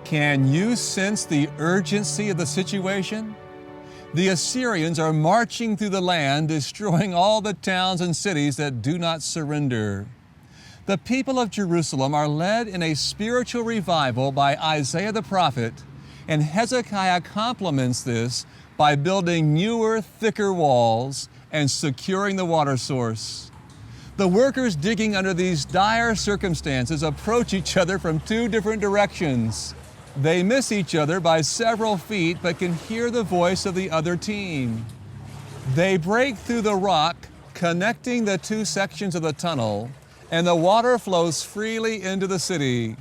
Can you sense the urgency of the situation? The Assyrians are marching through the land, destroying all the towns and cities that do not surrender. The people of Jerusalem are led in a spiritual revival by Isaiah the prophet, and Hezekiah complements this by building newer, thicker walls and securing the water source. The workers digging under these dire circumstances approach each other from two different directions. They miss each other by several feet but can hear the voice of the other team. They break through the rock, connecting the two sections of the tunnel, and the water flows freely into the city.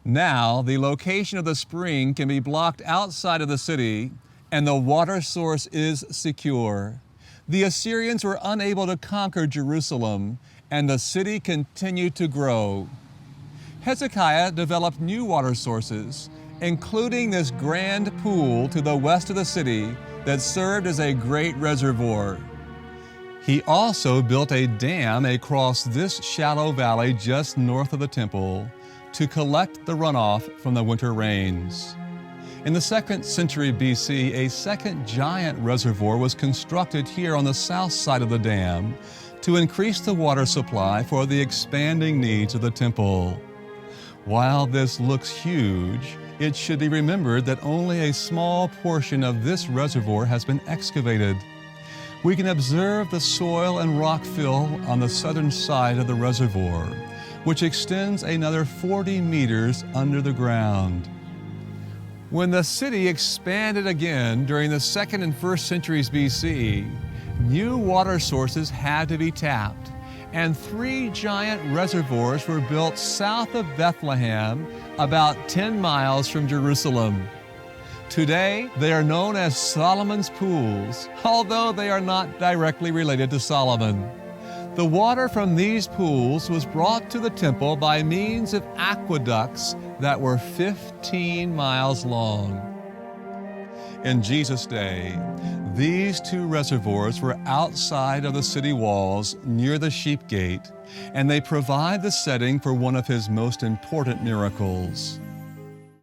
Now, the location of the spring can be blocked outside of the city, and the water source is secure. The Assyrians were unable to conquer Jerusalem, and the city continued to grow. Hezekiah developed new water sources, including this grand pool to the west of the city that served as a great reservoir. He also built a dam across this shallow valley just north of the temple to collect the runoff from the winter rains. In the 2nd century BC, a second giant reservoir was constructed here on the south side of the dam to increase the water supply for the expanding needs of the temple. While this looks huge, it should be remembered that only a small portion of this reservoir has been excavated. We can observe the soil and rock fill on the southern side of the reservoir, which extends another 40 meters under the ground. When the city expanded again during the 2nd and 1st centuries BC, new water sources had to be tapped, and 3 giant reservoirs were built south of Bethlehem, about 10 miles from Jerusalem. Today, they are known as Solomon's Pools, although they are not directly related to Solomon. The water from these pools was brought to the temple by means of aqueducts that were 15 miles long. In Jesus' day, these 2 reservoirs were outside of the city walls near the sheep gate, and they provide the setting for one of his most important miracles.